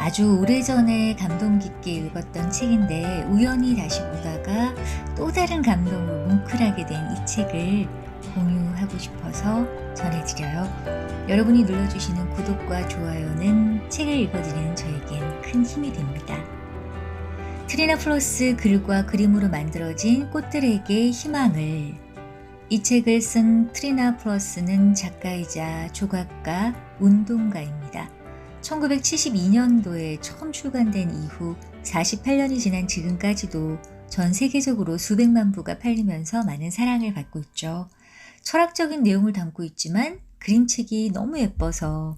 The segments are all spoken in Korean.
아주 오래전에 감동 깊게 읽었던 책인데 우연히 다시 보다가 또 다른 감동으로 뭉클하게 된 이 책을 공유하고 싶어서 전해드려요. 여러분이 눌러주시는 구독과 좋아요는 책을 읽어드리는 저에겐 큰 힘이 됩니다. 트리나 플러스 글과 그림으로 만들어진 꽃들에게 희망을. 이 책을 쓴 트리나 플러스는 작가이자 조각가, 운동가입니다. 1972년도에 처음 출간된 이후 48년이 지난 지금까지도 전 세계적으로 수백만 부가 팔리면서 많은 사랑을 받고 있죠. 철학적인 내용을 담고 있지만 그림책이 너무 예뻐서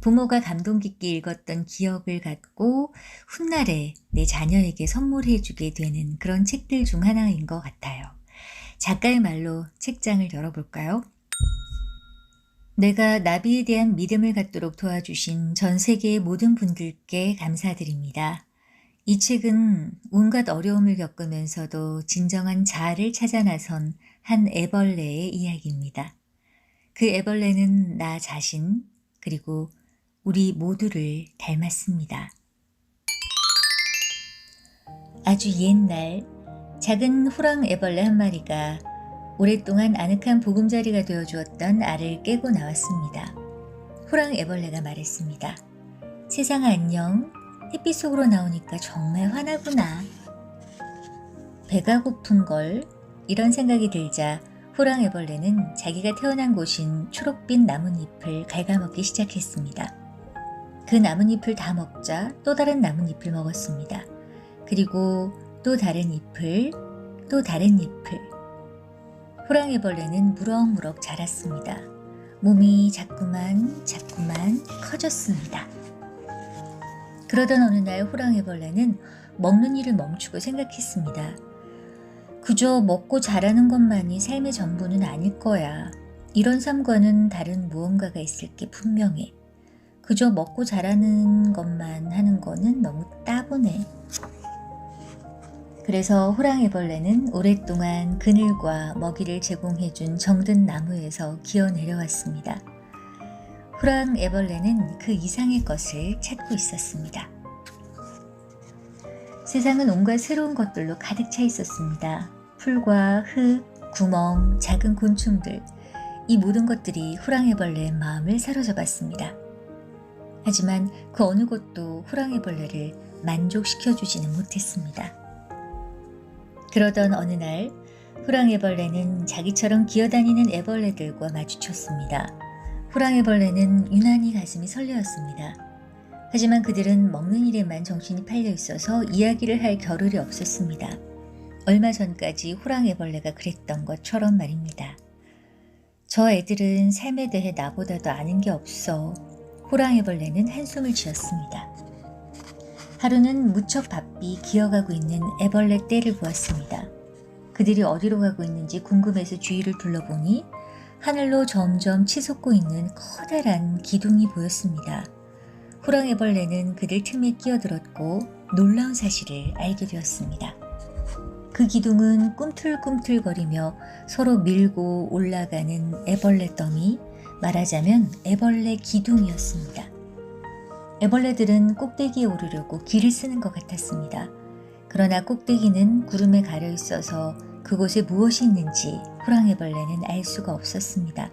부모가 감동 깊게 읽었던 기억을 갖고 훗날에 내 자녀에게 선물해주게 되는 그런 책들 중 하나인 것 같아요. 작가의 말로 책장을 열어볼까요? 내가 나비에 대한 믿음을 갖도록 도와주신 전 세계의 모든 분들께 감사드립니다. 이 책은 온갖 어려움을 겪으면서도 진정한 자아를 찾아 나선 한 애벌레의 이야기입니다. 그 애벌레는 나 자신 그리고 우리 모두를 닮았습니다. 아주 옛날 작은 호랑 애벌레 한 마리가 오랫동안 아늑한 보금자리가 되어주었던 알을 깨고 나왔습니다. 호랑 애벌레가 말했습니다. 세상아 안녕. 햇빛 속으로 나오니까 정말 환하구나. 배가 고픈걸. 이런 생각이 들자 호랑 애벌레는 자기가 태어난 곳인 초록빛 나뭇잎을 갉아먹기 시작했습니다. 그 나뭇잎을 다 먹자 또 다른 나뭇잎을 먹었습니다. 그리고 또 다른 잎을, 또 다른 잎을. 호랑이벌레는 무럭무럭 자랐습니다. 몸이 자꾸만 커졌습니다. 그러던 어느 날 호랑이벌레는 먹는 일을 멈추고 생각했습니다. 그저 먹고 자라는 것만이 삶의 전부는 아닐 거야. 이런 삶과는 다른 무언가가 있을 게 분명해. 그저 먹고 자라는 것만 하는 거는 너무 따분해. 그래서 호랑이벌레는 오랫동안 그늘과 먹이를 제공해준 정든 나무에서 기어 내려왔습니다. 호랑이벌레는 그 이상의 것을 찾고 있었습니다. 세상은 온갖 새로운 것들로 가득 차 있었습니다. 풀과 흙, 구멍, 작은 곤충들, 이 모든 것들이 호랑이벌레의 마음을 사로잡았습니다. 하지만 그 어느 것도 호랑이벌레를 만족시켜주지는 못했습니다. 그러던 어느 날 호랑이벌레는 자기처럼 기어다니는 애벌레들과 마주쳤습니다. 호랑이벌레는 유난히 가슴이 설레었습니다. 하지만 그들은 먹는 일에만 정신이 팔려 있어서 이야기를 할 겨를이 없었습니다. 얼마 전까지 호랑이벌레가 그랬던 것처럼 말입니다. 저 애들은 삶에 대해 나보다도 아는 게 없어. 호랑이벌레는 한숨을 지었습니다. 하루는 무척 바삐 기어가고 있는 애벌레 떼를 보았습니다. 그들이 어디로 가고 있는지 궁금해서 주위를 둘러보니 하늘로 점점 치솟고 있는 커다란 기둥이 보였습니다. 호랑이벌레는 그들 틈에 끼어들었고 놀라운 사실을 알게 되었습니다. 그 기둥은 꿈틀꿈틀거리며 서로 밀고 올라가는 애벌레 더미, 말하자면 애벌레 기둥이었습니다. 애벌레들은 꼭대기에 오르려고 길을 쓰는 것 같았습니다. 그러나 꼭대기는 구름에 가려 있어서 그곳에 무엇이 있는지 호랑이벌레는 알 수가 없었습니다.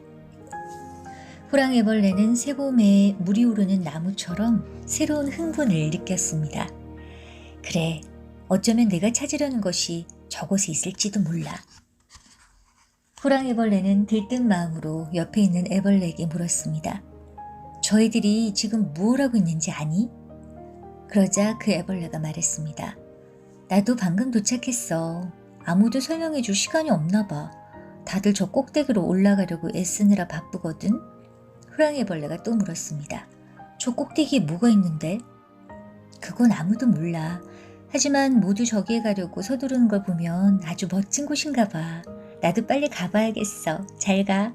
호랑이벌레는 새봄에 물이 오르는 나무처럼 새로운 흥분을 느꼈습니다. 그래, 어쩌면 내가 찾으려는 것이 저곳에 있을지도 몰라. 호랑이벌레는 들뜬 마음으로 옆에 있는 애벌레에게 물었습니다. 저희들이 지금 무엇 하고 있는지 아니? 그러자 그 애벌레가 말했습니다. 나도 방금 도착했어. 아무도 설명해 줄 시간이 없나 봐. 다들 저 꼭대기로 올라가려고 애쓰느라 바쁘거든. 호랑이벌레가 또 물었습니다. 저 꼭대기에 뭐가 있는데? 그건 아무도 몰라. 하지만 모두 저기에 가려고 서두르는 걸 보면 아주 멋진 곳인가 봐. 나도 빨리 가봐야겠어. 잘 가.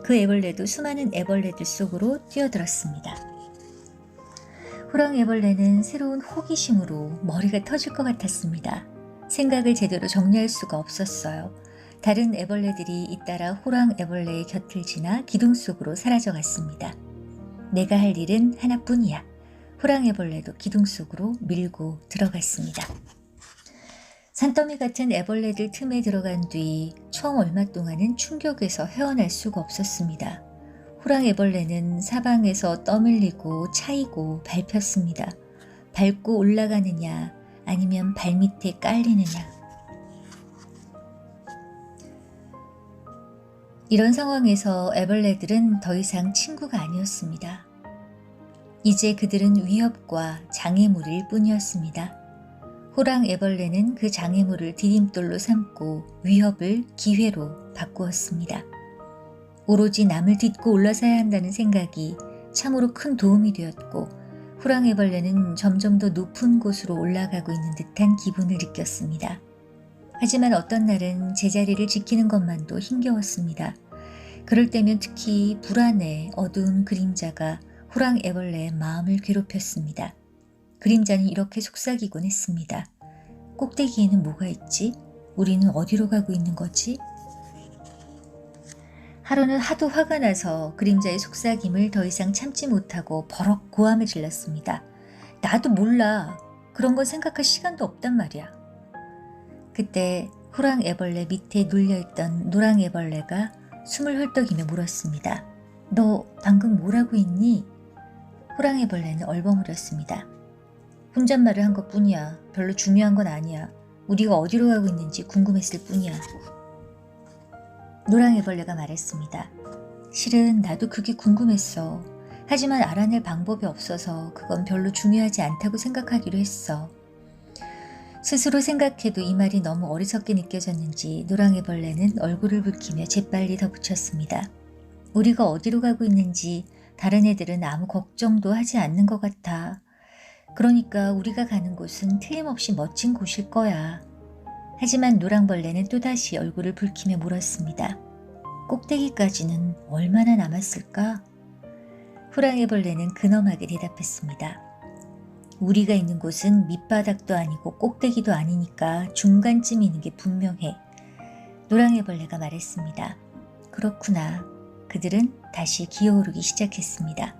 그 애벌레도 수많은 애벌레들 속으로 뛰어들었습니다. 호랑이벌레는 새로운 호기심으로 머리가 터질 것 같았습니다. 생각을 제대로 정리할 수가 없었어요. 다른 애벌레들이 잇따라 호랑이벌레의 곁을 지나 기둥 속으로 사라져갔습니다. 내가 할 일은 하나뿐이야. 호랑이벌레도 기둥 속으로 밀고 들어갔습니다. 산더미 같은 애벌레들 틈에 들어간 뒤 처음 얼마 동안은 충격에서 헤어날 수가 없었습니다. 호랑이벌레는 사방에서 떠밀리고 차이고 밟혔습니다. 밟고 올라가느냐 아니면 발밑에 깔리느냐. 이런 상황에서 애벌레들은 더 이상 친구가 아니었습니다. 이제 그들은 위협과 장애물일 뿐이었습니다. 호랑 애벌레는 그 장애물을 디딤돌로 삼고 위협을 기회로 바꾸었습니다. 오로지 남을 딛고 올라서야 한다는 생각이 참으로 큰 도움이 되었고 호랑 애벌레는 점점 더 높은 곳으로 올라가고 있는 듯한 기분을 느꼈습니다. 하지만 어떤 날은 제자리를 지키는 것만도 힘겨웠습니다. 그럴 때면 특히 불안해 어두운 그림자가 호랑 애벌레의 마음을 괴롭혔습니다. 그림자는 이렇게 속삭이곤 했습니다. 꼭대기에는 뭐가 있지? 우리는 어디로 가고 있는 거지? 하루는 하도 화가 나서 그림자의 속삭임을 더 이상 참지 못하고 버럭 고함을 질렀습니다. 나도 몰라. 그런 건 생각할 시간도 없단 말이야. 그때 호랑 애벌레 밑에 눌려있던 노랑 애벌레가 숨을 헐떡이며 물었습니다. 너 방금 뭐라고 했니? 호랑 애벌레는 얼버무렸습니다. 혼잣말을 한 것뿐이야. 별로 중요한 건 아니야. 우리가 어디로 가고 있는지 궁금했을 뿐이야. 노랑 애벌레가 말했습니다. 실은 나도 그게 궁금했어. 하지만 알아낼 방법이 없어서 그건 별로 중요하지 않다고 생각하기로 했어. 스스로 생각해도 이 말이 너무 어리석게 느껴졌는지 노랑 애벌레는 얼굴을 붉히며 재빨리 덧붙였습니다. 우리가 어디로 가고 있는지 다른 애들은 아무 걱정도 하지 않는 것 같아. 그러니까 우리가 가는 곳은 틀림없이 멋진 곳일 거야. 하지만 노랑벌레는 또다시 얼굴을 붉히며 물었습니다. 꼭대기까지는 얼마나 남았을까? 호랑이벌레는 근엄하게 대답했습니다. 우리가 있는 곳은 밑바닥도 아니고 꼭대기도 아니니까 중간쯤 있는 게 분명해. 노랑이벌레가 말했습니다. 그렇구나. 그들은 다시 기어오르기 시작했습니다.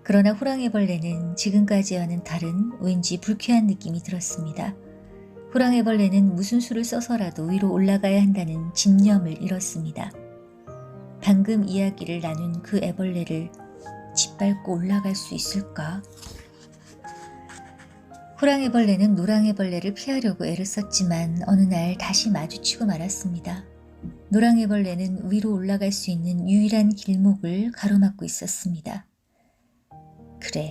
그러나 호랑이벌레는 지금까지와는 다른 왠지 불쾌한 느낌이 들었습니다. 호랑이벌레는 무슨 수를 써서라도 위로 올라가야 한다는 집념을 잃었습니다. 방금 이야기를 나눈 그 애벌레를 짓밟고 올라갈 수 있을까? 호랑이벌레는 노랑이벌레를 피하려고 애를 썼지만 어느 날 다시 마주치고 말았습니다. 노랑이벌레는 위로 올라갈 수 있는 유일한 길목을 가로막고 있었습니다. 그래,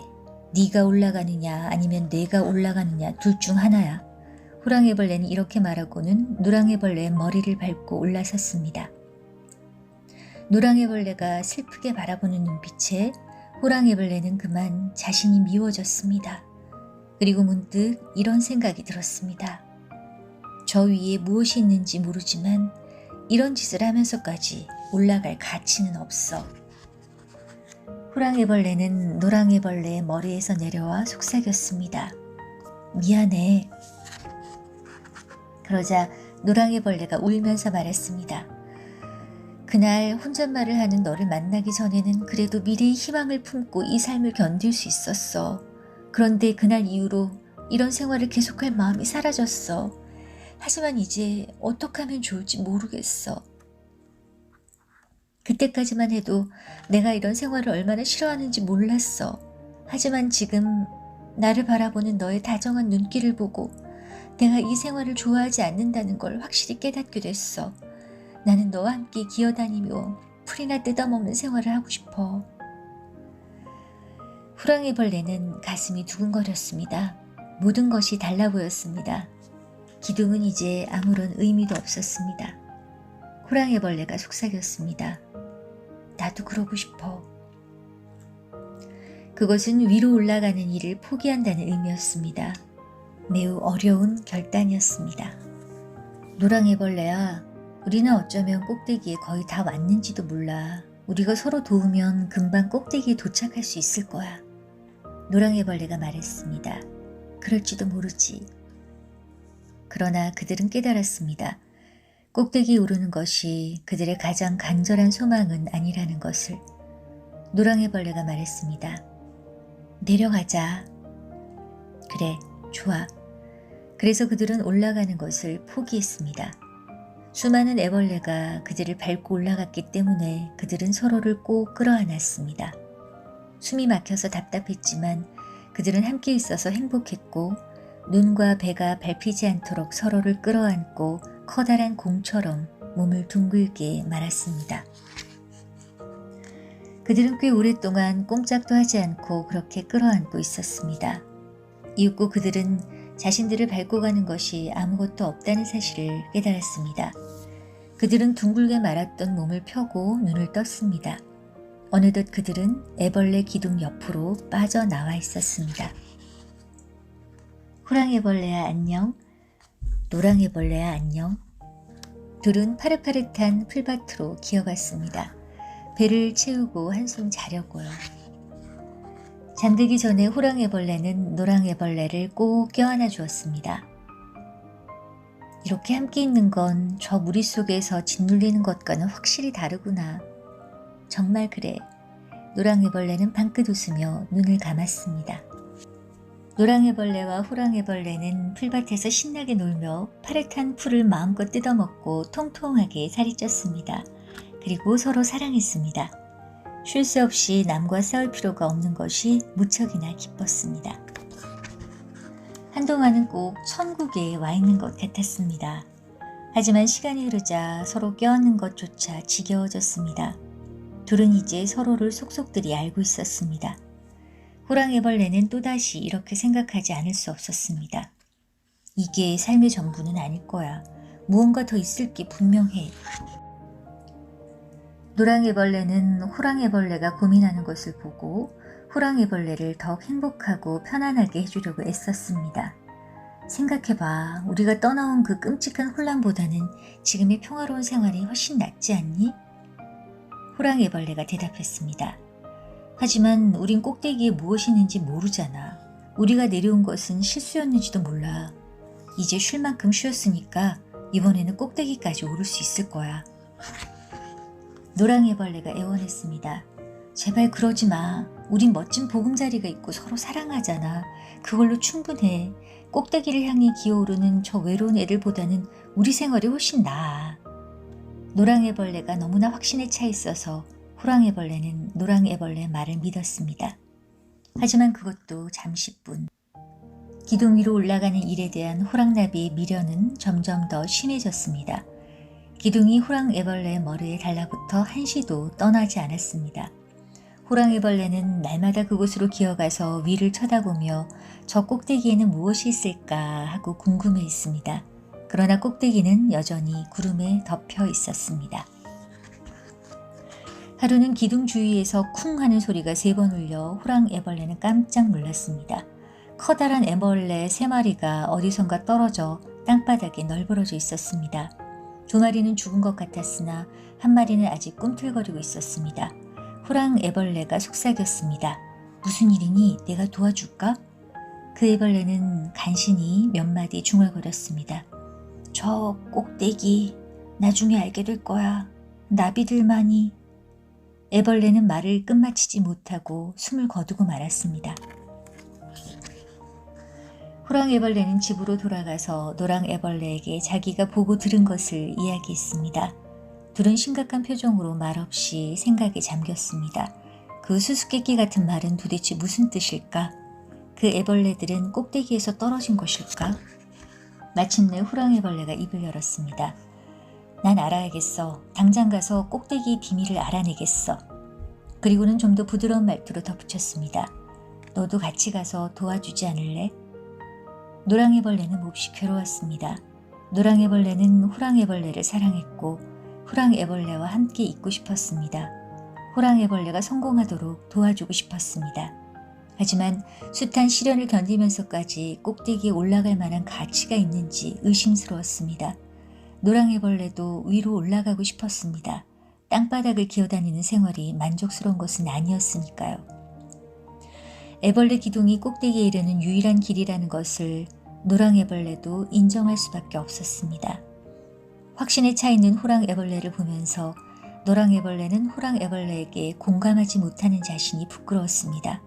네가 올라가느냐 아니면 내가 올라가느냐 둘 중 하나야. 호랑이벌레는 이렇게 말하고는 노랑이벌레의 머리를 밟고 올라섰습니다. 노랑이벌레가 슬프게 바라보는 눈빛에 호랑이벌레는 그만 자신이 미워졌습니다. 그리고 문득 이런 생각이 들었습니다. 저 위에 무엇이 있는지 모르지만 이런 짓을 하면서까지 올라갈 가치는 없어. 호랑이벌레는 노랑이벌레의 머리에서 내려와 속삭였습니다. 미안해. 그러자 노랑이벌레가 울면서 말했습니다. 그날 혼잣말을 하는 너를 만나기 전에는 그래도 미래의 희망을 품고 이 삶을 견딜 수 있었어. 그런데 그날 이후로 이런 생활을 계속할 마음이 사라졌어. 하지만 이제 어떻게 하면 좋을지 모르겠어. 그때까지만 해도 내가 이런 생활을 얼마나 싫어하는지 몰랐어. 하지만 지금 나를 바라보는 너의 다정한 눈길을 보고 내가 이 생활을 좋아하지 않는다는 걸 확실히 깨닫게 됐어. 나는 너와 함께 기어다니며 풀이나 뜯어먹는 생활을 하고 싶어. 호랑이벌레는 가슴이 두근거렸습니다. 모든 것이 달라 보였습니다. 기둥은 이제 아무런 의미도 없었습니다. 호랑이벌레가 속삭였습니다. 나도 그러고 싶어. 그것은 위로 올라가는 일을 포기한다는 의미였습니다. 매우 어려운 결단이었습니다. 노랑이벌레야, 우리는 어쩌면 꼭대기에 거의 다 왔는지도 몰라. 우리가 서로 도우면 금방 꼭대기에 도착할 수 있을 거야. 노랑이벌레가 말했습니다. 그럴지도 모르지. 그러나 그들은 깨달았습니다. 꼭대기에 오르는 것이 그들의 가장 간절한 소망은 아니라는 것을. 노랑이벌레가 말했습니다. 내려가자. 그래, 좋아. 그래서 그들은 올라가는 것을 포기했습니다. 수많은 애벌레가 그들을 밟고 올라갔기 때문에 그들은 서로를 꼭 끌어안았습니다. 숨이 막혀서 답답했지만 그들은 함께 있어서 행복했고 눈과 배가 밟히지 않도록 서로를 끌어안고 커다란 공처럼 몸을 둥글게 말았습니다. 그들은 꽤 오랫동안 꼼짝도 하지 않고 그렇게 끌어안고 있었습니다. 이윽고 그들은 자신들을 밟고 가는 것이 아무것도 없다는 사실을 깨달았습니다. 그들은 둥글게 말았던 몸을 펴고 눈을 떴습니다. 어느덧 그들은 애벌레 기둥 옆으로 빠져나와 있었습니다. 호랑이벌레야 안녕, 노랑이벌레야 안녕. 둘은 파릇파릇한 풀밭으로 기어갔습니다. 배를 채우고 한숨 자려고요. 잠들기 전에 호랑이벌레는 노랑이벌레를 꼭 껴안아 주었습니다. 이렇게 함께 있는 건 저 무리 속에서 짓눌리는 것과는 확실히 다르구나. 정말 그래. 노랑이벌레는 방긋 웃으며 눈을 감았습니다. 노랑이벌레와 호랑이벌레는 풀밭에서 신나게 놀며 파릇한 풀을 마음껏 뜯어먹고 통통하게 살이 쪘습니다. 그리고 서로 사랑했습니다. 쉴 새 없이 남과 싸울 필요가 없는 것이 무척이나 기뻤습니다. 한동안은 꼭 천국에 와 있는 것 같았습니다. 하지만 시간이 흐르자 서로 껴안는 것조차 지겨워졌습니다. 둘은 이제 서로를 속속들이 알고 있었습니다. 호랑이벌레는 또다시 이렇게 생각하지 않을 수 없었습니다. 이게 삶의 전부는 아닐 거야. 무언가 더 있을 게 분명해. 노랑이벌레는 호랑이벌레가 고민하는 것을 보고 호랑이벌레를 더욱 행복하고 편안하게 해주려고 애썼습니다. 생각해봐. 우리가 떠나온 그 끔찍한 혼란보다는 지금의 평화로운 생활이 훨씬 낫지 않니? 호랑이벌레가 대답했습니다. 하지만 우린 꼭대기에 무엇이 있는지 모르잖아. 우리가 내려온 것은 실수였는지도 몰라. 이제 쉴 만큼 쉬었으니까 이번에는 꼭대기까지 오를 수 있을 거야. 노랑이벌레가 애원했습니다. 제발 그러지 마. 우린 멋진 보금자리가 있고 서로 사랑하잖아. 그걸로 충분해. 꼭대기를 향해 기어오르는 저 외로운 애들보다는 우리 생활이 훨씬 나아. 노랑이벌레가 너무나 확신에 차 있어서 호랑이벌레는 노랑이벌레의 말을 믿었습니다. 하지만 그것도 잠시뿐. 기둥 위로 올라가는 일에 대한 호랑나비의 미련은 점점 더 심해졌습니다. 기둥이 호랑이벌레의 머리에 달라붙어 한시도 떠나지 않았습니다. 호랑이벌레는 날마다 그곳으로 기어가서 위를 쳐다보며 저 꼭대기에는 무엇이 있을까 하고 궁금해했습니다. 그러나 꼭대기는 여전히 구름에 덮여 있었습니다. 하루는 기둥 주위에서 쿵 하는 소리가 3번 울려 호랑이벌레는 깜짝 놀랐습니다. 커다란 애벌레 3마리가 어디선가 떨어져 땅바닥에 널브러져 있었습니다. 2마리는 죽은 것 같았으나 1마리는 아직 꿈틀거리고 있었습니다. 호랑이벌레가 속삭였습니다. 무슨 일이니? 내가 도와줄까? 그 애벌레는 간신히 몇 마디 중얼거렸습니다. 저 꼭대기 나중에 알게 될 거야. 나비들만이. 애벌레는 말을 끝마치지 못하고 숨을 거두고 말았습니다. 호랑이벌레는 집으로 돌아가서 노랑이벌레에게 자기가 보고 들은 것을 이야기했습니다. 둘은 심각한 표정으로 말없이 생각에 잠겼습니다. 그 수수께끼 같은 말은 도대체 무슨 뜻일까? 그 애벌레들은 꼭대기에서 떨어진 것일까? 마침내 호랑이벌레가 입을 열었습니다. 난 알아야겠어. 당장 가서 꼭대기의 비밀을 알아내겠어. 그리고는 좀 더 부드러운 말투로 덧붙였습니다. 너도 같이 가서 도와주지 않을래? 노랑이벌레는 몹시 괴로웠습니다. 노랑이벌레는 호랑이벌레를 사랑했고 호랑이벌레와 함께 있고 싶었습니다. 호랑이벌레가 성공하도록 도와주고 싶었습니다. 하지만 숱한 시련을 견디면서까지 꼭대기에 올라갈 만한 가치가 있는지 의심스러웠습니다. 노랑이벌레도 위로 올라가고 싶었습니다. 땅바닥을 기어다니는 생활이 만족스러운 것은 아니었으니까요. 애벌레 기둥이 꼭대기에 이르는 유일한 길이라는 것을 노랑이벌레도 인정할 수밖에 없었습니다. 확신에 차 있는 호랑이벌레를 보면서 노랑이벌레는 호랑이벌레에게 공감하지 못하는 자신이 부끄러웠습니다.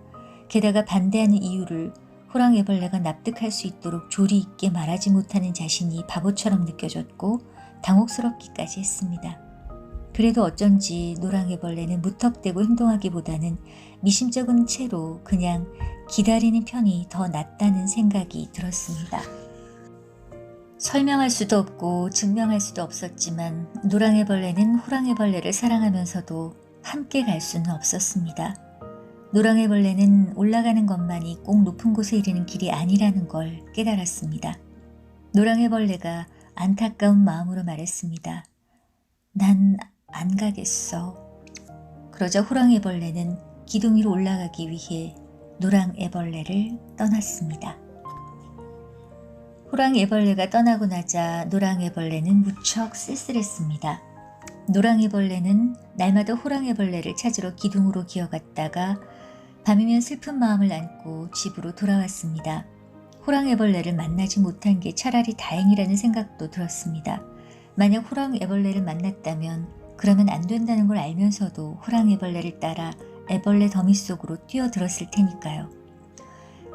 게다가 반대하는 이유를 호랑이벌레가 납득할 수 있도록 조리 있게 말하지 못하는 자신이 바보처럼 느껴졌고 당혹스럽기까지 했습니다. 그래도 어쩐지 노랑애벌레는 무턱대고 행동하기보다는 미심쩍은 채로 그냥 기다리는 편이 더 낫다는 생각이 들었습니다. 설명할 수도 없고 증명할 수도 없었지만 노랑애벌레는 호랑이벌레를 사랑하면서도 함께 갈 수는 없었습니다. 노랑애벌레는 올라가는 것만이 꼭 높은 곳에 이르는 길이 아니라는 걸 깨달았습니다. 노랑애벌레가 안타까운 마음으로 말했습니다. 난 안 가겠어. 그러자 호랑이벌레는 기둥 위로 올라가기 위해 노랑애벌레를 떠났습니다. 호랑이벌레가 떠나고 나자 노랑애벌레는 무척 쓸쓸했습니다. 노랑애벌레는 날마다 호랑이벌레를 찾으러 기둥으로 기어갔다가 밤이면 슬픈 마음을 안고 집으로 돌아왔습니다. 호랑이벌레를 만나지 못한 게 차라리 다행이라는 생각도 들었습니다. 만약 호랑이벌레를 만났다면 그러면 안 된다는 걸 알면서도 호랑이벌레를 따라 애벌레 더미 속으로 뛰어들었을 테니까요.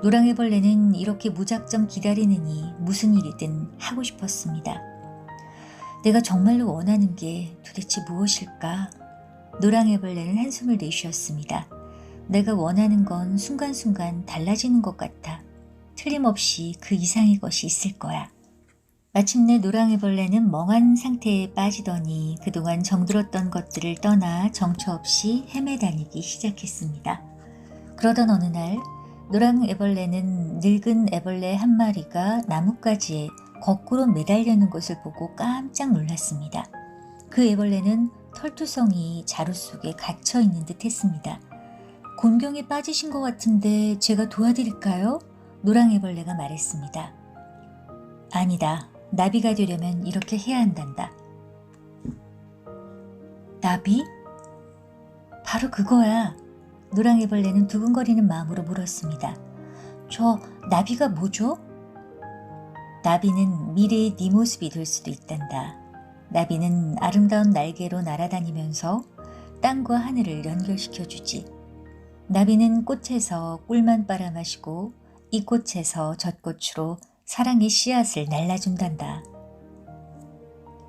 노랑애벌레는 이렇게 무작정 기다리느니 무슨 일이든 하고 싶었습니다. 내가 정말로 원하는 게 도대체 무엇일까? 노랑애벌레는 한숨을 내쉬었습니다. 내가 원하는 건 순간순간 달라지는 것 같아. 틀림없이 그 이상의 것이 있을 거야. 마침내 노랑애벌레는 멍한 상태에 빠지더니 그동안 정들었던 것들을 떠나 정처 없이 헤매다니기 시작했습니다. 그러던 어느 날 노랑애벌레는 늙은 애벌레 한 마리가 나뭇가지에 거꾸로 매달려있는 것을 보고 깜짝 놀랐습니다. 그 애벌레는 털투성이 자루 속에 갇혀있는 듯 했습니다. 곤경에 빠지신 것 같은데 제가 도와드릴까요? 노랑애벌레가 말했습니다. 아니다. 나비가 되려면 이렇게 해야 한단다. 나비? 바로 그거야. 노랑애벌레는 두근거리는 마음으로 물었습니다. 저 나비가 뭐죠? 나비는 미래의 네 모습이 될 수도 있단다. 나비는 아름다운 날개로 날아다니면서 땅과 하늘을 연결시켜주지. 나비는 꽃에서 꿀만 빨아마시고 이 꽃에서 젖꽃으로 사랑의 씨앗을 날라준단다.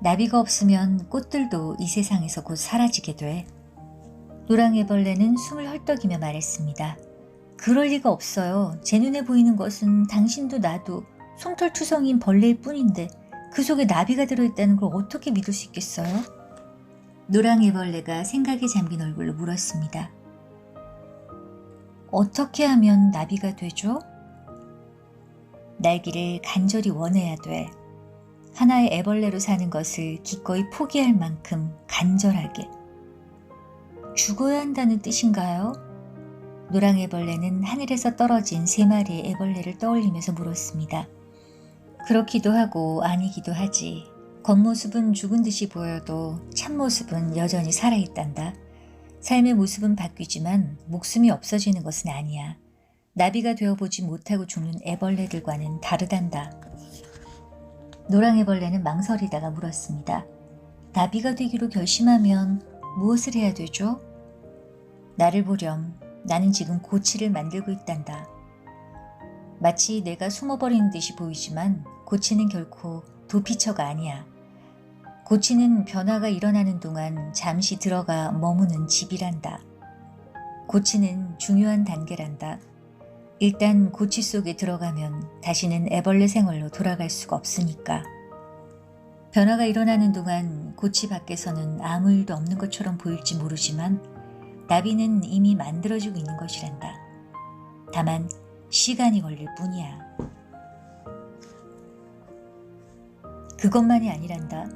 나비가 없으면 꽃들도 이 세상에서 곧 사라지게 돼. 노랑애벌레는 숨을 헐떡이며 말했습니다. 그럴 리가 없어요. 제 눈에 보이는 것은 당신도 나도 솜털투성이인 벌레일 뿐인데 그 속에 나비가 들어있다는 걸 어떻게 믿을 수 있겠어요? 노랑애벌레가 생각에 잠긴 얼굴로 물었습니다. 어떻게 하면 나비가 되죠? 날기를 간절히 원해야 돼. 하나의 애벌레로 사는 것을 기꺼이 포기할 만큼 간절하게. 죽어야 한다는 뜻인가요? 노랑애벌레는 하늘에서 떨어진 3마리의 애벌레를 떠올리면서 물었습니다. 그렇기도 하고 아니기도 하지. 겉모습은 죽은 듯이 보여도 참모습은 여전히 살아있단다. 삶의 모습은 바뀌지만 목숨이 없어지는 것은 아니야. 나비가 되어보지 못하고 죽는 애벌레들과는 다르단다. 노랑애벌레는 망설이다가 물었습니다. 나비가 되기로 결심하면 무엇을 해야 되죠? 나를 보렴. 나는 지금 고치를 만들고 있단다. 마치 내가 숨어버리는 듯이 보이지만 고치는 결코 도피처가 아니야. 고치는 변화가 일어나는 동안 잠시 들어가 머무는 집이란다. 고치는 중요한 단계란다. 일단 고치 속에 들어가면 다시는 애벌레 생활로 돌아갈 수가 없으니까. 변화가 일어나는 동안 고치 밖에서는 아무 일도 없는 것처럼 보일지 모르지만 나비는 이미 만들어지고 있는 것이란다. 다만 시간이 걸릴 뿐이야. 그것만이 아니란다.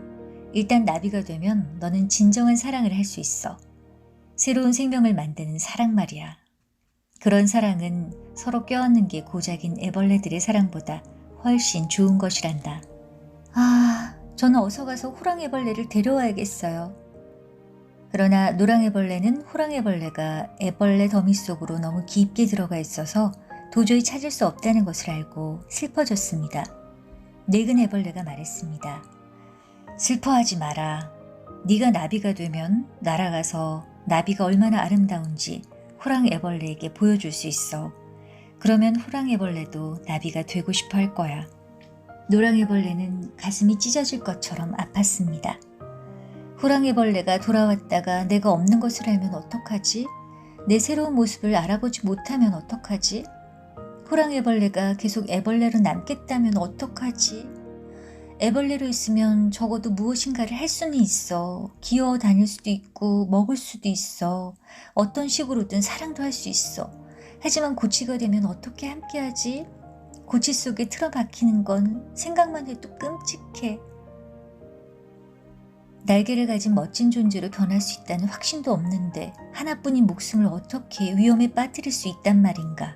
일단 나비가 되면 너는 진정한 사랑을 할 수 있어. 새로운 생명을 만드는 사랑 말이야. 그런 사랑은 서로 껴안는 게 고작인 애벌레들의 사랑보다 훨씬 좋은 것이란다. 아, 저는 어서 가서 호랑이벌레를 데려와야겠어요. 그러나 노랑애벌레는 호랑이벌레가 애벌레 더미 속으로 너무 깊게 들어가 있어서 도저히 찾을 수 없다는 것을 알고 슬퍼졌습니다. 늙은 애벌레가 말했습니다. 슬퍼하지 마라. 네가 나비가 되면 날아가서 나비가 얼마나 아름다운지 호랑이애벌레에게 보여줄 수 있어. 그러면 호랑이벌레도 나비가 되고 싶어 할 거야. 노랑이벌레는 가슴이 찢어질 것처럼 아팠습니다. 호랑이벌레가 돌아왔다가 내가 없는 것을 알면 어떡하지? 내 새로운 모습을 알아보지 못하면 어떡하지? 호랑이벌레가 계속 애벌레로 남겠다면 어떡하지? 애벌레로 있으면 적어도 무엇인가를 할 수는 있어. 기어 다닐 수도 있고 먹을 수도 있어. 어떤 식으로든 사랑도 할 수 있어. 하지만 고치가 되면 어떻게 함께하지? 고치 속에 틀어박히는 건 생각만 해도 끔찍해. 날개를 가진 멋진 존재로 변할 수 있다는 확신도 없는데 하나뿐인 목숨을 어떻게 위험에 빠뜨릴 수 있단 말인가.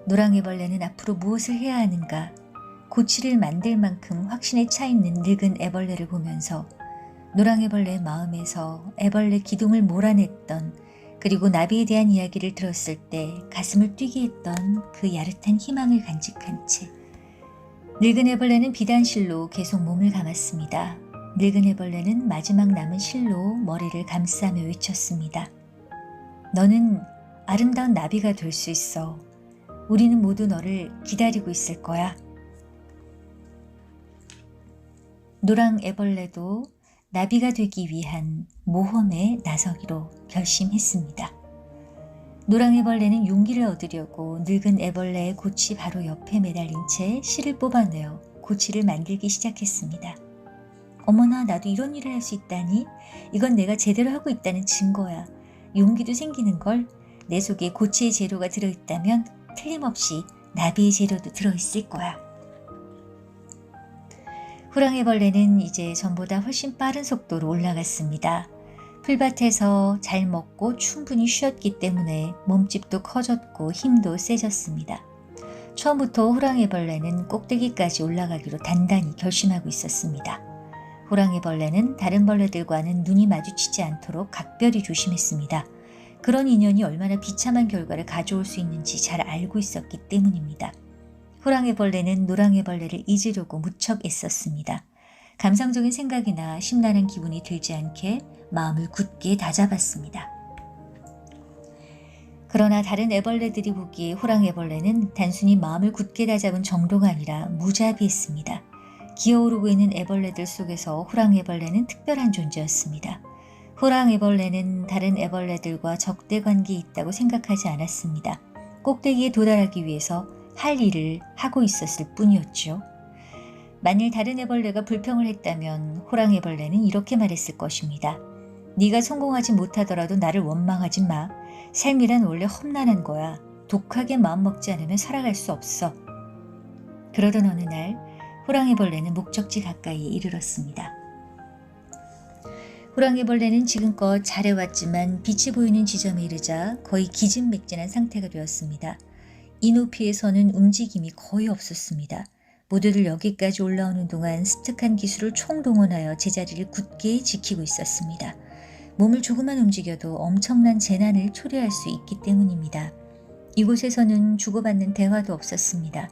노랑애벌레는 앞으로 무엇을 해야 하는가. 고치를 만들 만큼 확신에 차 있는 늙은 애벌레를 보면서 노랑애벌레의 마음에서 애벌레 기둥을 몰아냈던, 그리고 나비에 대한 이야기를 들었을 때 가슴을 뛰게 했던 그 야릇한 희망을 간직한 채 늙은 애벌레는 비단 실로 계속 몸을 감았습니다. 늙은 애벌레는 마지막 남은 실로 머리를 감싸며 외쳤습니다. 너는 아름다운 나비가 될 수 있어. 우리는 모두 너를 기다리고 있을 거야. 노랑 애벌레도 나비가 되기 위한 모험에 나서기로 결심했습니다. 노랑 애벌레는 용기를 얻으려고 늙은 애벌레의 고치 바로 옆에 매달린 채 실을 뽑아내어 고치를 만들기 시작했습니다. 어머나, 나도 이런 일을 할 수 있다니? 이건 내가 제대로 하고 있다는 증거야. 용기도 생기는걸. 내 속에 고치의 재료가 들어있다면 틀림없이 나비의 재료도 들어있을 거야. 호랑이벌레는 이제 전보다 훨씬 빠른 속도로 올라갔습니다. 풀밭에서 잘 먹고 충분히 쉬었기 때문에 몸집도 커졌고 힘도 세졌습니다. 처음부터 호랑이벌레는 꼭대기까지 올라가기로 단단히 결심하고 있었습니다. 호랑이벌레는 다른 벌레들과는 눈이 마주치지 않도록 각별히 조심했습니다. 그런 인연이 얼마나 비참한 결과를 가져올 수 있는지 잘 알고 있었기 때문입니다. 호랑이벌레는 노랑이벌레를 잊으려고 무척 애썼습니다. 감상적인 생각이나 심란한 기분이 들지 않게 마음을 굳게 다잡았습니다. 그러나 다른 애벌레들이 보기에 호랑이벌레는 단순히 마음을 굳게 다잡은 정도가 아니라 무자비했습니다. 기어오르고 있는 애벌레들 속에서 호랑이벌레는 특별한 존재였습니다. 호랑이벌레는 다른 애벌레들과 적대 관계에 있다고 생각하지 않았습니다. 꼭대기에 도달하기 위해서 할 일을 하고 있었을 뿐이었죠. 만일 다른 애벌레가 불평을 했다면 호랑이벌레는 이렇게 말했을 것입니다. 네가 성공하지 못하더라도 나를 원망하지 마. 삶이란 원래 험난한 거야. 독하게 마음먹지 않으면 살아갈 수 없어. 그러던 어느 날 호랑이벌레는 목적지 가까이에 이르렀습니다. 호랑이벌레는 지금껏 잘해왔지만 빛이 보이는 지점에 이르자 거의 기진맥진한 상태가 되었습니다. 이 높이에서는 움직임이 거의 없었습니다. 모두들 여기까지 올라오는 동안 습득한 기술을 총동원하여 제자리를 굳게 지키고 있었습니다. 몸을 조금만 움직여도 엄청난 재난을 초래할 수 있기 때문입니다. 이곳에서는 주고받는 대화도 없었습니다.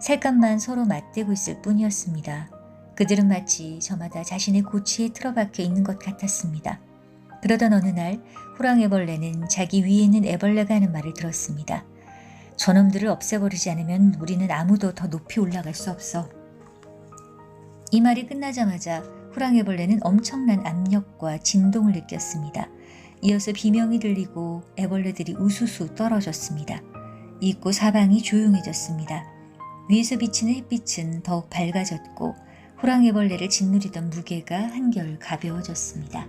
살갗만 서로 맞대고 있을 뿐이었습니다. 그들은 마치 저마다 자신의 고치에 틀어박혀 있는 것 같았습니다. 그러던 어느 날 호랑이벌레는 자기 위에 있는 애벌레가 하는 말을 들었습니다. 저놈들을 없애버리지 않으면 우리는 아무도 더 높이 올라갈 수 없어. 이 말이 끝나자마자 호랑이벌레는 엄청난 압력과 진동을 느꼈습니다. 이어서 비명이 들리고 애벌레들이 우수수 떨어졌습니다. 입구 사방이 조용해졌습니다. 위에서 비치는 햇빛은 더욱 밝아졌고 호랑이벌레를 짓누리던 무게가 한결 가벼워졌습니다.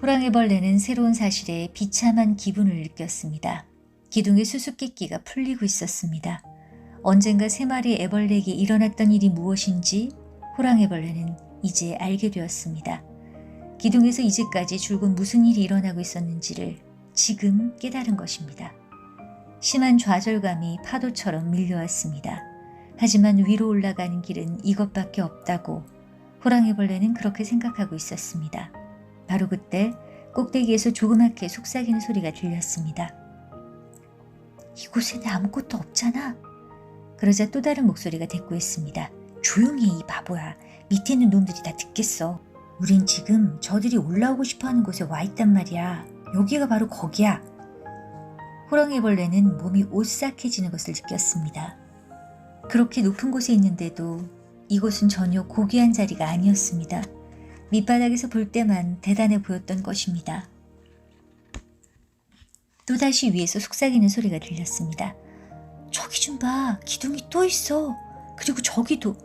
호랑이벌레는 새로운 사실에 비참한 기분을 느꼈습니다. 기둥의 수수께끼가 풀리고 있었습니다. 언젠가 3마리의 애벌레에게 일어났던 일이 무엇인지 호랑이벌레는 이제 알게 되었습니다. 기둥에서 이제까지 줄곧 무슨 일이 일어나고 있었는지를 지금 깨달은 것입니다. 심한 좌절감이 파도처럼 밀려왔습니다. 하지만 위로 올라가는 길은 이것밖에 없다고 호랑이벌레는 그렇게 생각하고 있었습니다. 바로 그때 꼭대기에서 조그맣게 속삭이는 소리가 들렸습니다. 이곳에는 아무것도 없잖아. 그러자 또 다른 목소리가 대꾸했습니다. 조용히 해, 이 바보야. 밑에 있는 놈들이 다 듣겠어. 우린 지금 저들이 올라오고 싶어하는 곳에 와 있단 말이야. 여기가 바로 거기야. 호랑이벌레는 몸이 오싹해지는 것을 느꼈습니다. 그렇게 높은 곳에 있는데도 이곳은 전혀 고귀한 자리가 아니었습니다. 밑바닥에서 볼 때만 대단해 보였던 것입니다. 또다시 위에서 속삭이는 소리가 들렸습니다. 저기 좀 봐. 기둥이 또 있어. 그리고 저기도.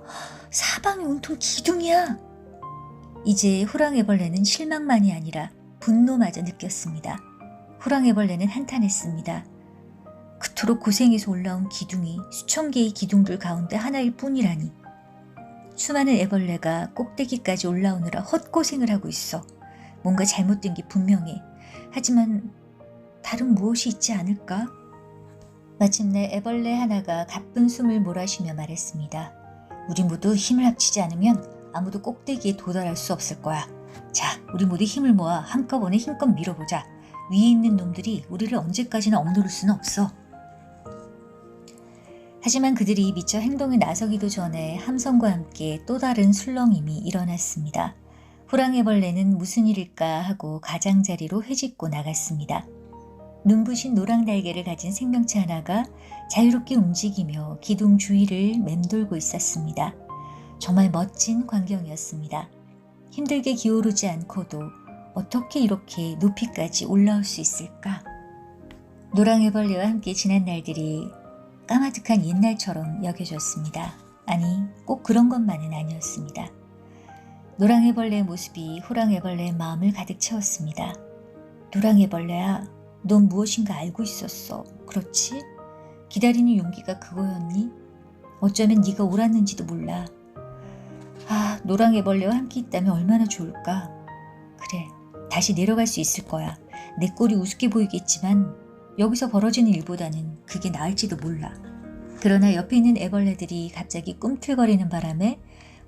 사방이 온통 기둥이야. 이제 호랑이벌레는 실망만이 아니라 분노마저 느꼈습니다. 호랑이벌레는 한탄했습니다. 그토록 고생해서 올라온 기둥이 수천 개의 기둥들 가운데 하나일 뿐이라니. 수많은 애벌레가 꼭대기까지 올라오느라 헛고생을 하고 있어. 뭔가 잘못된 게 분명해. 하지만 다른 무엇이 있지 않을까? 마침내 애벌레 하나가 가쁜 숨을 몰아쉬며 말했습니다. 우리 모두 힘을 합치지 않으면 아무도 꼭대기에 도달할 수 없을 거야. 자, 우리 모두 힘을 모아 한꺼번에 힘껏 밀어보자. 위에 있는 놈들이 우리를 언제까지나 억누를 수는 없어. 하지만 그들이 미처 행동에 나서기도 전에 함성과 함께 또 다른 술렁임이 일어났습니다. 호랑이벌레는 무슨 일일까 하고 가장자리로 헤집고 나갔습니다. 눈부신 노랑 날개를 가진 생명체 하나가 자유롭게 움직이며 기둥 주위를 맴돌고 있었습니다. 정말 멋진 광경이었습니다. 힘들게 기어오르지 않고도 어떻게 이렇게 높이까지 올라올 수 있을까? 노랑애벌레와 함께 지난 날들이 까마득한 옛날처럼 여겨졌습니다. 아니, 꼭 그런 것만은 아니었습니다. 노랑애벌레의 모습이 호랑이벌레의 마음을 가득 채웠습니다. 노랑애벌레야, 넌 무엇인가 알고 있었어. 그렇지? 기다리는 용기가 그거였니? 어쩌면 네가 옳았는지도 몰라. 아, 노랑애벌레와 함께 있다면 얼마나 좋을까? 그래, 다시 내려갈 수 있을 거야. 내 꼴이 우습게 보이겠지만 여기서 벌어지는 일보다는 그게 나을지도 몰라. 그러나 옆에 있는 애벌레들이 갑자기 꿈틀거리는 바람에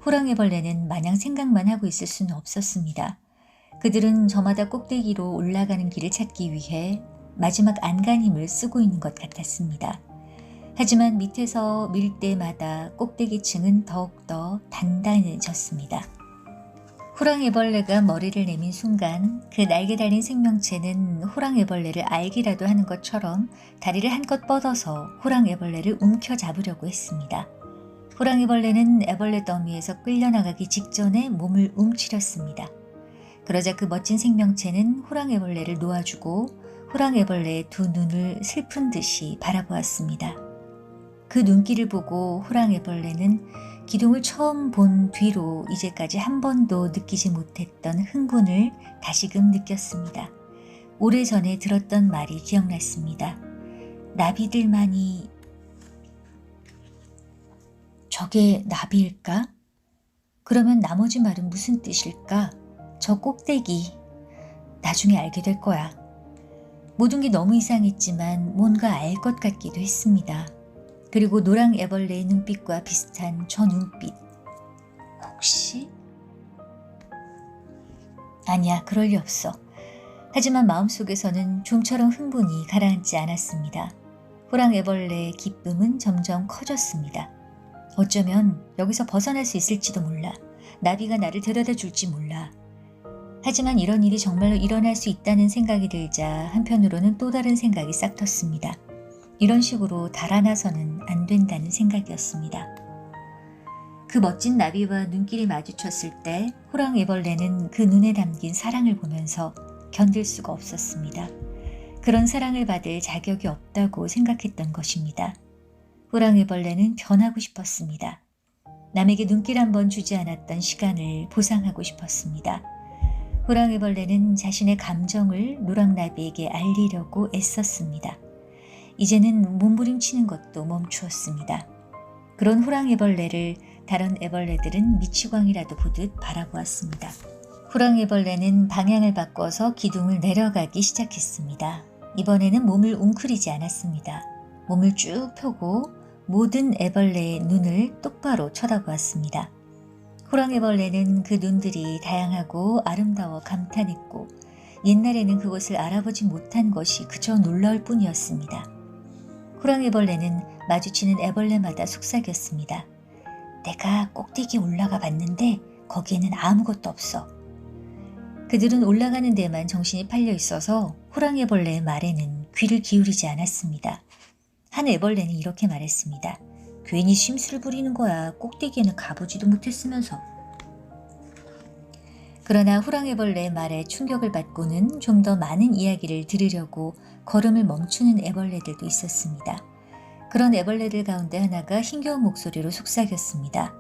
호랑이벌레는 마냥 생각만 하고 있을 수는 없었습니다. 그들은 저마다 꼭대기로 올라가는 길을 찾기 위해 마지막 안간힘을 쓰고 있는 것 같았습니다. 하지만 밑에서 밀 때마다 꼭대기층은 더욱더 단단해졌습니다. 호랑이벌레가 머리를 내민 순간 그 날개 달린 생명체는 호랑이벌레를 알기라도 하는 것처럼 다리를 한껏 뻗어서 호랑이벌레를 움켜잡으려고 했습니다. 호랑이벌레는 애벌레 더미에서 끌려나가기 직전에 몸을 움츠렸습니다. 그러자 그 멋진 생명체는 호랑이벌레를 놓아주고 호랑이벌레의 두 눈을 슬픈 듯이 바라보았습니다. 그 눈길을 보고 호랑이벌레는 기둥을 처음 본 뒤로 이제까지 한 번도 느끼지 못했던 흥분을 다시금 느꼈습니다. 오래전에 들었던 말이 기억났습니다. 나비들만이... 저게 나비일까? 그러면 나머지 말은 무슨 뜻일까? 저 꼭대기... 나중에 알게 될 거야. 모든 게 너무 이상했지만 뭔가 알 것 같기도 했습니다. 그리고 노랑 애벌레의 눈빛과 비슷한 저 눈빛. 혹시? 아니야, 그럴 리 없어. 하지만 마음속에서는 좀처럼 흥분이 가라앉지 않았습니다. 호랑 애벌레의 기쁨은 점점 커졌습니다. 어쩌면 여기서 벗어날 수 있을지도 몰라. 나비가 나를 데려다 줄지 몰라. 하지만 이런 일이 정말로 일어날 수 있다는 생각이 들자 한편으로는 또 다른 생각이 싹 텄습니다. 이런 식으로 달아나서는 안 된다는 생각이었습니다. 그 멋진 나비와 눈길이 마주쳤을 때 호랑이벌레는 그 눈에 담긴 사랑을 보면서 견딜 수가 없었습니다. 그런 사랑을 받을 자격이 없다고 생각했던 것입니다. 호랑이벌레는 변하고 싶었습니다. 남에게 눈길 한번 주지 않았던 시간을 보상하고 싶었습니다. 호랑이벌레는 자신의 감정을 노랑나비에게 알리려고 애썼습니다. 이제는 몸부림치는 것도 멈추었습니다. 그런 호랑이벌레를 다른 애벌레들은 미치광이라도 보듯 바라보았습니다. 호랑이벌레는 방향을 바꿔서 기둥을 내려가기 시작했습니다. 이번에는 몸을 웅크리지 않았습니다. 몸을 쭉 펴고 모든 애벌레의 눈을 똑바로 쳐다보았습니다. 호랑이벌레는 그 눈들이 다양하고 아름다워 감탄했고 옛날에는 그것을 알아보지 못한 것이 그저 놀라울 뿐이었습니다. 호랑이벌레는 마주치는 애벌레마다 속삭였습니다. 내가 꼭대기에 올라가 봤는데 거기에는 아무것도 없어. 그들은 올라가는 데만 정신이 팔려 있어서 호랑이벌레의 말에는 귀를 기울이지 않았습니다. 한 애벌레는 이렇게 말했습니다. 괜히 심술을 부리는 거야. 꼭대기에는 가보지도 못했으면서. 그러나 호랑이벌레의 말에 충격을 받고는 좀 더 많은 이야기를 들으려고 걸음을 멈추는 애벌레들도 있었습니다. 그런 애벌레들 가운데 하나가 힘겨운 목소리로 속삭였습니다.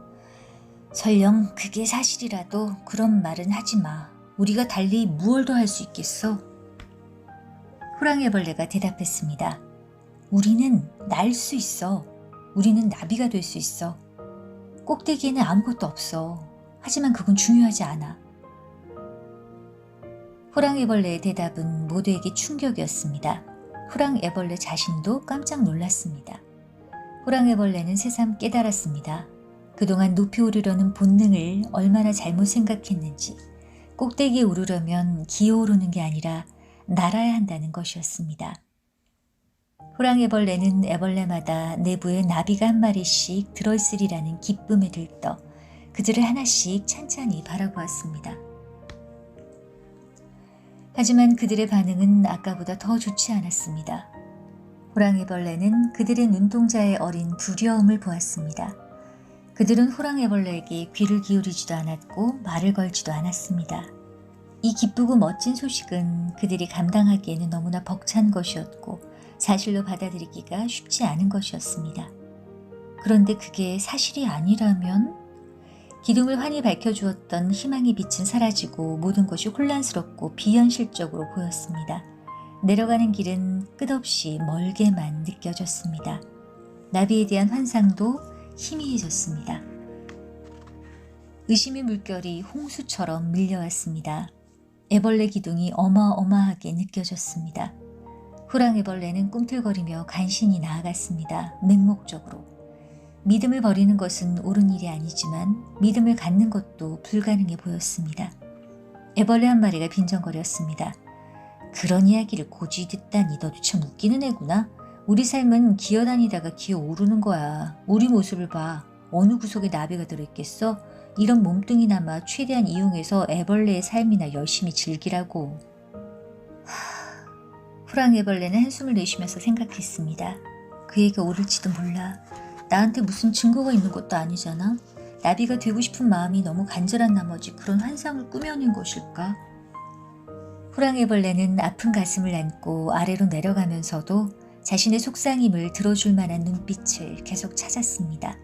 설령 그게 사실이라도 그런 말은 하지 마. 우리가 달리 무얼 더 할 수 있겠어? 호랑이벌레가 대답했습니다. 우리는 날 수 있어. 우리는 나비가 될 수 있어. 꼭대기에는 아무것도 없어. 하지만 그건 중요하지 않아. 호랑이벌레의 대답은 모두에게 충격이었습니다. 호랑이벌레 자신도 깜짝 놀랐습니다. 호랑이벌레는 새삼 깨달았습니다. 그동안 높이 오르려는 본능을 얼마나 잘못 생각했는지, 꼭대기에 오르려면 기어오르는 게 아니라 날아야 한다는 것이었습니다. 호랑이벌레는 애벌레마다 내부에 나비가 한 마리씩 들어있으리라는 기쁨에 들떠 그들을 하나씩 찬찬히 바라보았습니다. 하지만 그들의 반응은 아까보다 더 좋지 않았습니다. 호랑이벌레는 그들의 눈동자에 어린 두려움을 보았습니다. 그들은 호랑이벌레에게 귀를 기울이지도 않았고 말을 걸지도 않았습니다. 이 기쁘고 멋진 소식은 그들이 감당하기에는 너무나 벅찬 것이었고 사실로 받아들이기가 쉽지 않은 것이었습니다. 그런데 그게 사실이 아니라면? 기둥을 환히 밝혀주었던 희망의 빛은 사라지고 모든 것이 혼란스럽고 비현실적으로 보였습니다. 내려가는 길은 끝없이 멀게만 느껴졌습니다. 나비에 대한 환상도 희미해졌습니다. 의심의 물결이 홍수처럼 밀려왔습니다. 애벌레 기둥이 어마어마하게 느껴졌습니다. 호랑이벌레는 꿈틀거리며 간신히 나아갔습니다. 맹목적으로. 믿음을 버리는 것은 옳은 일이 아니지만 믿음을 갖는 것도 불가능해 보였습니다. 애벌레 한 마리가 빈정거렸습니다. 그런 이야기를 고지 듣다니 너도 참 웃기는 애구나. 우리 삶은 기어다니다가 기어오르는 거야. 우리 모습을 봐. 어느 구석에 나비가 들어있겠어? 이런 몸뚱이나마 최대한 이용해서 애벌레의 삶이나 열심히 즐기라고. 호랑이벌레는 한숨을 내쉬면서 생각했습니다. 그 얘기가 옳을지도 몰라. 나한테 무슨 증거가 있는 것도 아니잖아. 나비가 되고 싶은 마음이 너무 간절한 나머지 그런 환상을 꾸며낸 것일까? 호랑이벌레는 아픈 가슴을 안고 아래로 내려가면서도 자신의 속상임을 들어줄 만한 눈빛을 계속 찾았습니다.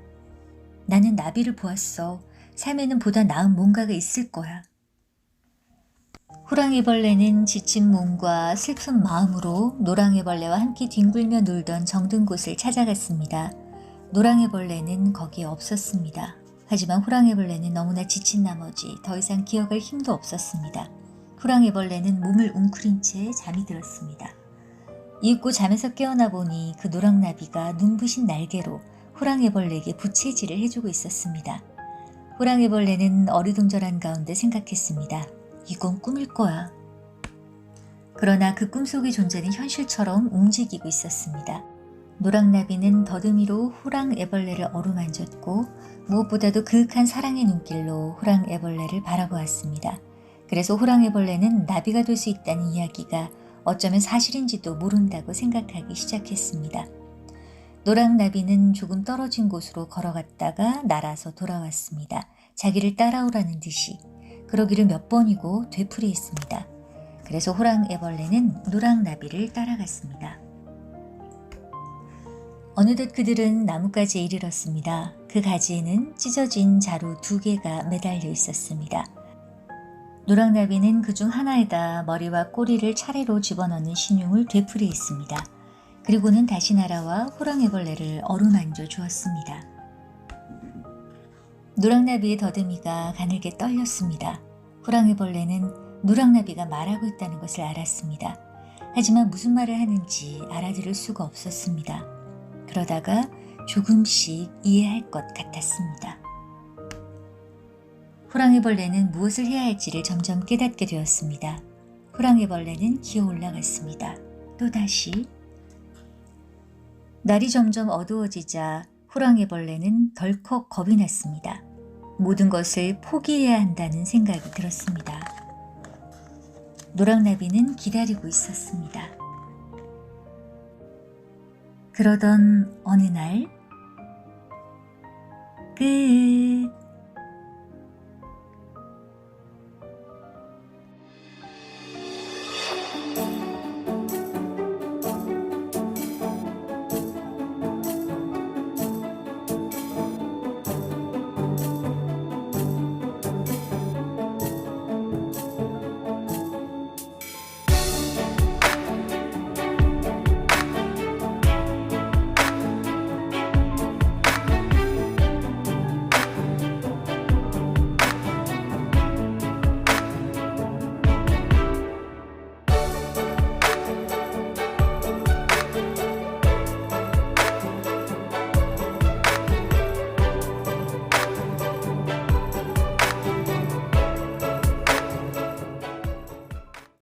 나는 나비를 보았어. 삶에는 보다 나은 뭔가가 있을 거야. 호랑이벌레는 지친 몸과 슬픈 마음으로 노랑이벌레와 함께 뒹굴며 놀던 정든 곳을 찾아갔습니다. 노랑이벌레는 거기에 없었습니다. 하지만 호랑이벌레는 너무나 지친 나머지 더 이상 기어갈 힘도 없었습니다. 호랑이벌레는 몸을 웅크린 채 잠이 들었습니다. 이윽고 잠에서 깨어나 보니 그 노랑나비가 눈부신 날개로 호랑이벌레에게 부채질을 해주고 있었습니다. 호랑이벌레는 어리둥절한 가운데 생각했습니다. 이건 꿈일 거야. 그러나 그 꿈속의 존재는 현실처럼 움직이고 있었습니다. 노랑나비는 더듬이로 호랑이벌레를 어루만졌고 무엇보다도 그윽한 사랑의 눈길로 호랑이벌레를 바라보았습니다. 그래서 호랑이벌레는 나비가 될 수 있다는 이야기가 어쩌면 사실인지도 모른다고 생각하기 시작했습니다. 노랑나비는 조금 떨어진 곳으로 걸어갔다가 날아서 돌아왔습니다. 자기를 따라오라는 듯이. 그러기를 몇 번이고 되풀이했습니다. 그래서 호랑이벌레는 노랑나비를 따라갔습니다. 어느덧 그들은 나뭇가지에 이르렀습니다. 그 가지에는 찢어진 자루 2개가 매달려 있었습니다. 노랑나비는 그중 하나에다 머리와 꼬리를 차례로 집어넣는 신용을 되풀이했습니다. 그리고는 다시 날아와 호랑이벌레를 어루만져 주었습니다. 노랑나비의 더듬이가 가늘게 떨렸습니다. 호랑이벌레는 노랑나비가 말하고 있다는 것을 알았습니다. 하지만 무슨 말을 하는지 알아들을 수가 없었습니다. 그러다가 조금씩 이해할 것 같았습니다. 호랑이벌레는 무엇을 해야 할지를 점점 깨닫게 되었습니다. 호랑이벌레는 기어 올라갔습니다. 또다시. 날이 점점 어두워지자 호랑이벌레는 덜컥 겁이 났습니다. 모든 것을 포기해야 한다는 생각이 들었습니다. 노랑나비는 기다리고 있었습니다. 그러던 어느 날 끝.